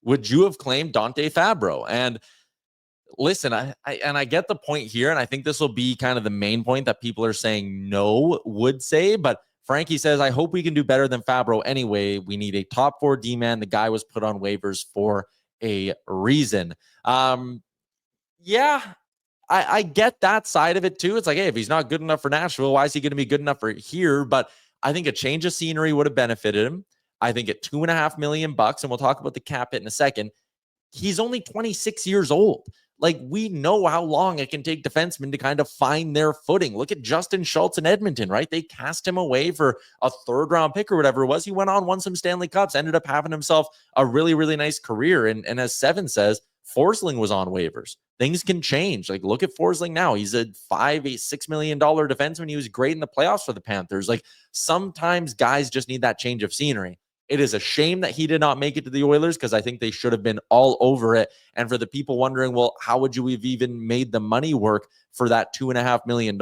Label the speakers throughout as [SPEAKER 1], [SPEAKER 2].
[SPEAKER 1] would you have claimed Dante Fabbro? And listen, I get the point here, and I think this will be kind of the main point that people are saying no would say, but Frankie says, I hope we can do better than Fabbro anyway. We need a top 4 D-man. The guy was put on waivers for a reason. Yeah, I get that side of it too. It's like, hey, if he's not good enough for Nashville, why is he going to be good enough for here? But I think a change of scenery would have benefited him. I think at $2.5 million, and we'll talk about the cap hit in a second, he's only 26 years old. Like, we know how long it can take defensemen to kind of find their footing. Look at Justin Schultz in Edmonton, right? They cast him away for a 3rd-round pick or whatever it was. He went on, won some Stanley Cups, ended up having himself a really, really nice career. And as Seven says, Forsling was on waivers. Things can change. Like, look at Forsling now. He's a $6 million defenseman. He was great in the playoffs for the Panthers. Like, sometimes guys just need that change of scenery. It is a shame that he did not make it to the Oilers because I think they should have been all over it. And for the people wondering, well, how would you have even made the money work for that $2.5 million?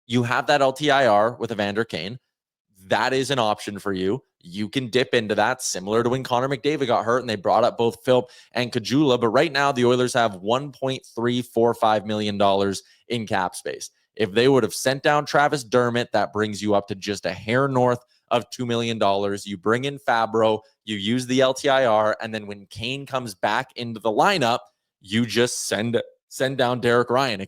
[SPEAKER 1] You have that LTIR with Evander Kane. That is an option for you. You can dip into that, similar to when Connor McDavid got hurt and they brought up both Philp and Kajula. But right now, the Oilers have $1.345 million in cap space. If they would have sent down Travis Dermott, that brings you up to just a hair north of $2 million. You bring in Fabbro, you use the LTIR, and then when Kane comes back into the lineup, you just send down Derek Ryan,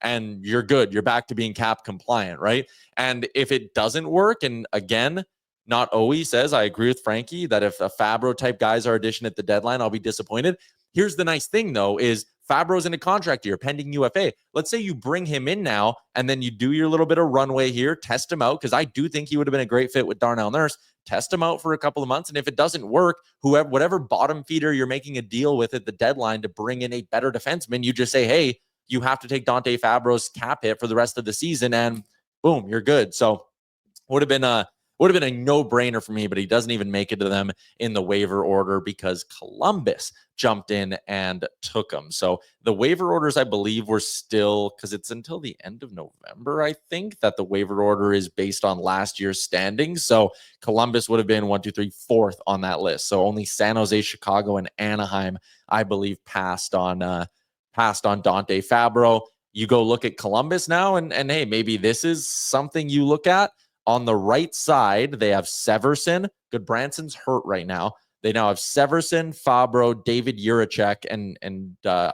[SPEAKER 1] and you're good. You're back to being cap compliant, right? And if it doesn't work, and again, not always says, I agree with Frankie that if a Fabbro type guys are addition at the deadline, I'll be disappointed. Here's the nice thing, though, is Fabbro's in a contract year, pending UFA. Let's say you bring him in now, and then you do your little bit of runway here, test him out, because I do think he would have been a great fit with Darnell Nurse. Test him out for a couple of months, and if it doesn't work, whatever bottom feeder you're making a deal with at the deadline to bring in a better defenseman, you just say, hey, you have to take Dante Fabbro's cap hit for the rest of the season, and boom, you're good. So would have been a no-brainer for me, but he doesn't even make it to them in the waiver order because Columbus jumped in and took him. So the waiver orders, I believe, were still, because it's until the end of November, I think, that the waiver order is based on last year's standings. So Columbus would have been 4th on that list. So only San Jose, Chicago, and Anaheim, I believe, passed on Dante Fabbro. You go look at Columbus now, and hey, maybe this is something you look at. On the right side, they have Severson. Goodbranson's hurt right now. They now have Severson, Fabbro, David Yaremchuk, and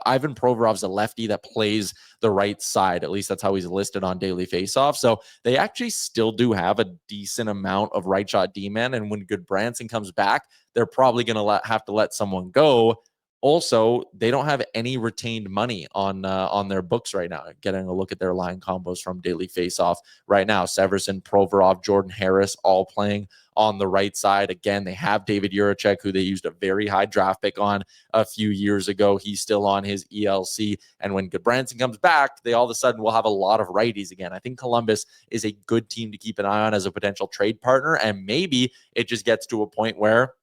[SPEAKER 1] Ivan Provorov's a lefty that plays the right side. At least that's how he's listed on Daily Faceoff. So they actually still do have a decent amount of right shot D-man. And when Goodbranson comes back, they're probably going to have to let someone go. Also, they don't have any retained money on their books right now. Getting a look at their line combos from Daily Faceoff right now. Severson, Provorov, Jordan Harris, all playing on the right side. Again, they have David Yaremchuk, who they used a very high draft pick on a few years ago. He's still on his ELC. And when Goodbranson comes back, they all of a sudden will have a lot of righties again. I think Columbus is a good team to keep an eye on as a potential trade partner. And maybe it just gets to a point where,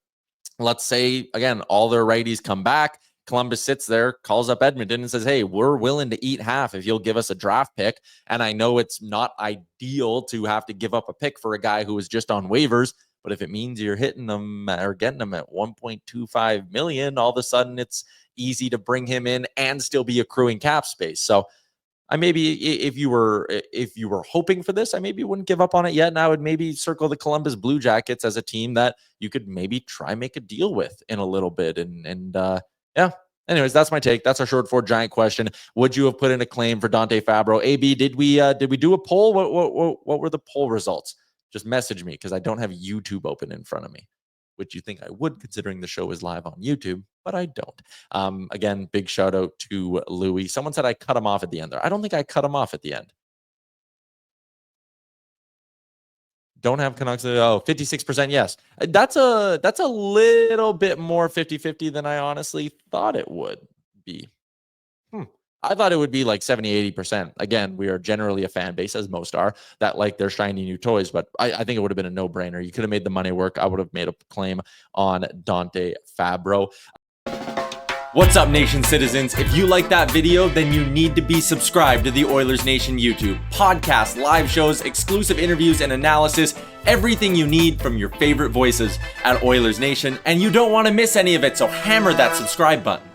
[SPEAKER 1] let's say, again, all their righties come back. Columbus sits there, calls up Edmonton and says, hey, we're willing to eat half if you'll give us a draft pick. And I know it's not ideal to have to give up a pick for a guy who was just on waivers, but if it means you're hitting them or getting them at $1.25 million, all of a sudden it's easy to bring him in and still be accruing cap space. So I maybe, if you were hoping for this, I maybe wouldn't give up on it yet. And I would maybe circle the Columbus Blue Jackets as a team that you could maybe try make a deal with in a little bit. And yeah. Anyways, that's my take. That's our short for giant question. Would you have put in a claim for Dante Fabbro? AB, did we do a poll? What were the poll results? Just message me because I don't have YouTube open in front of me, which you think I would considering the show is live on YouTube, but I don't. Again, big shout out to Louis. Someone said I cut him off at the end there. I don't think I cut him off at the end. Don't have Canucks. Oh, 56%. Yes. That's a little bit more 50-50 than I honestly thought it would be. I thought it would be like 70-80%. Again, we are generally a fan base, as most are, that like their shiny new toys, but I think it would have been a no-brainer. You could have made the money work. I would have made a claim on Dante Fabbro. What's up, Nation citizens? If you like that video, then you need to be subscribed to the Oilers Nation YouTube. Podcasts, live shows, exclusive interviews, and analysis. Everything you need from your favorite voices at Oilers Nation. And you don't want to miss any of it, so hammer that subscribe button.